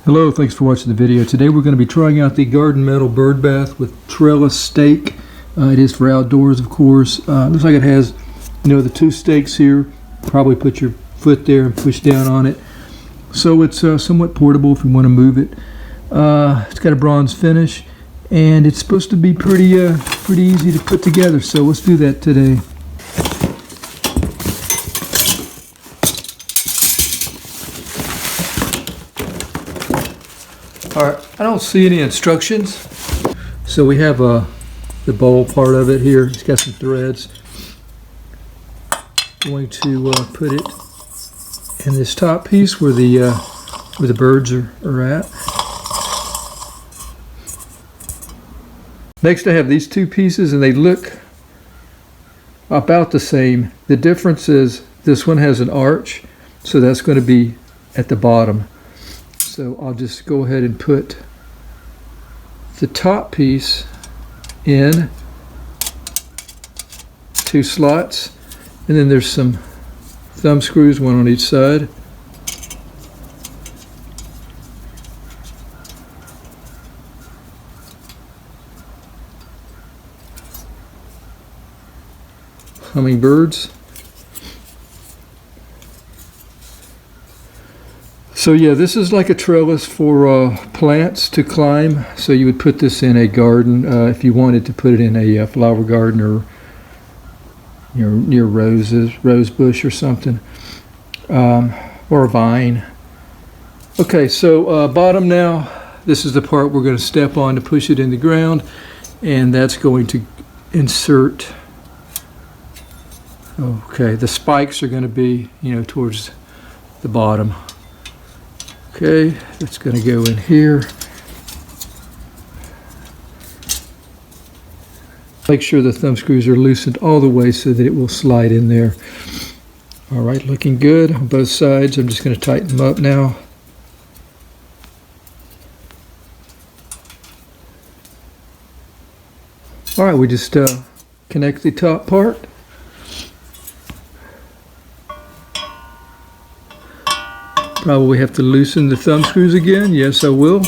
Hello, thanks for watching the video. Today we're going to be trying out the garden metal bird bath with trellis stake. It is for outdoors, of course. Looks like it has, the two stakes here. Probably put your foot there and push down on it. So it's somewhat portable if you want to move it. It's got a bronze finish, and it's supposed to be pretty easy to put together. So let's do that today. Alright, I don't see any instructions. So we have the bowl part of it here. It's got some threads. I'm going to put it in this top piece where the birds are at. Next I have these two pieces, and they look about the same. The difference is this one has an arch, so that's going to be at the bottom. So I'll just go ahead and put the top piece in two slots, and then there's some thumb screws, one on each side. Hummingbirds. So yeah, this is like a trellis for plants to climb. So you would put this in a garden if you wanted to put it in a flower garden, or near rose bush or something, or a vine. Okay, so bottom now. This is the part we're going to step on to push it in the ground, and that's going to insert. Okay, the spikes are going to be towards the bottom. Okay, that's going to go in here. Make sure the thumb screws are loosened all the way so that it will slide in there. All right, looking good on both sides. I'm just going to tighten them up now. All right, we just connect the top part. Probably have to loosen the thumb screws again. Yes, I will.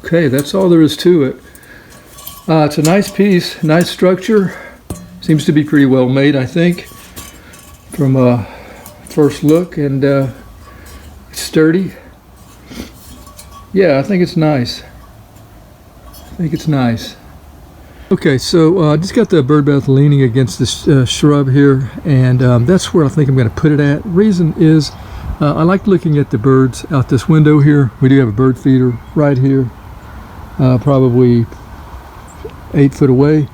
Okay, that's all there is to it. It's a nice piece, nice structure. Seems to be pretty well made, I think, from a first look, and it's sturdy. Yeah, I think it's nice. Okay, so I just got the bird bath leaning against this shrub here, and that's where I think I'm going to put it at. Reason is I like looking at the birds out this window here. We do have a bird feeder right here, probably 8 foot away.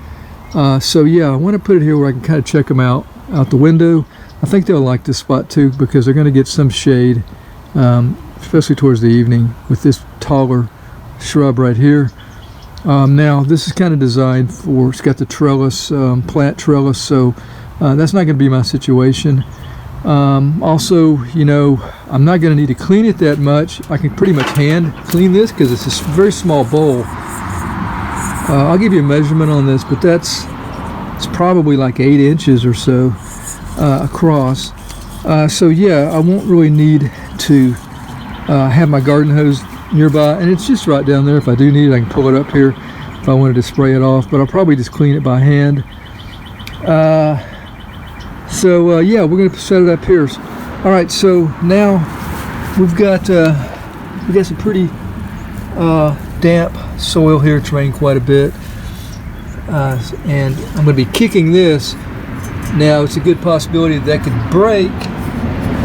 So yeah, I want to put it here where I can kind of check them out the window. I think they'll like this spot too, because they're going to get some shade, especially towards the evening, with this taller shrub right here. Now this is kind of designed for, it's got the trellis, plant trellis, so that's not going to be my situation. Also, I'm not going to need to clean it that much. I can pretty much hand clean this because it's a very small bowl. I'll give you a measurement on this, but it's probably like 8 inches or so across. So yeah, I won't really need to have my garden hose nearby, and it's just right down there. If I do need it, I can pull it up here if I wanted to spray it off, but I'll probably just clean it by hand. So yeah, we're going to set it up here. All right, so now we've got some pretty damp soil here. It's rained quite a bit, and I'm going to be kicking this. Now it's a good possibility that could break.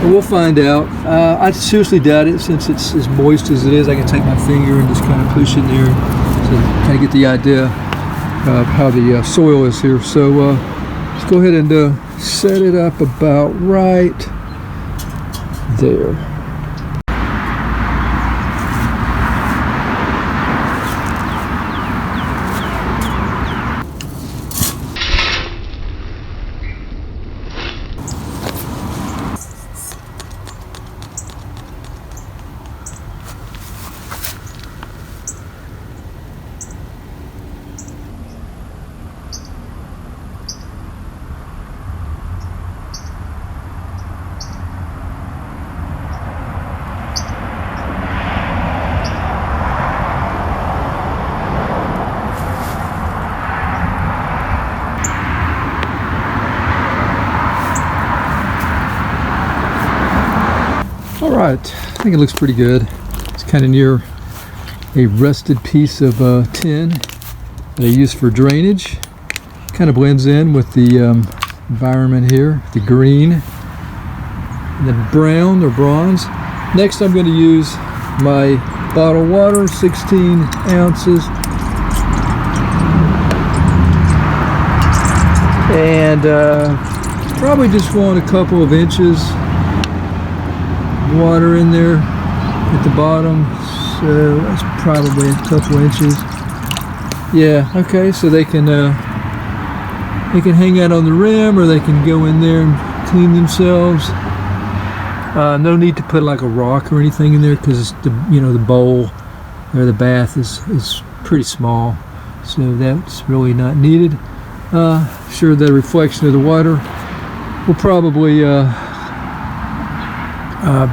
We'll find out. I seriously doubt it, since it's as moist as it is. I can take my finger and just kind of push in there, so kind of get the idea of how the soil is here. So let's go ahead and set it up about right there. Alright, I think it looks pretty good. It's kind of near a rusted piece of tin that I use for drainage. Kind of blends in with the environment here, the green and the brown or bronze. Next I'm going to use my bottled water, 16 ounces. And probably just want a couple of inches water in there at the bottom, so that's probably a couple inches. Yeah, okay, so they can hang out on the rim, or they can go in there and clean themselves. No need to put like a rock or anything in there, because the bowl or the bath is pretty small, so that's really not needed. Sure, the reflection of the water will probably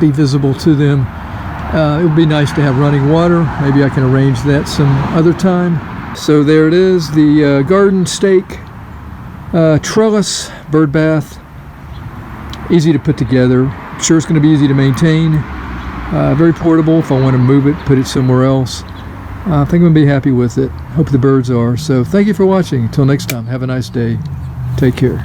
be visible to them. It would be nice to have running water. Maybe I can arrange that some other time. So there it is, the garden stake trellis bird bath. Easy to put together. I'm sure it's going to be easy to maintain. Very portable if I want to move it, put it somewhere else. I think I'm going to be happy with it. Hope the birds are. So thank you for watching. Until next time, have a nice day. Take care.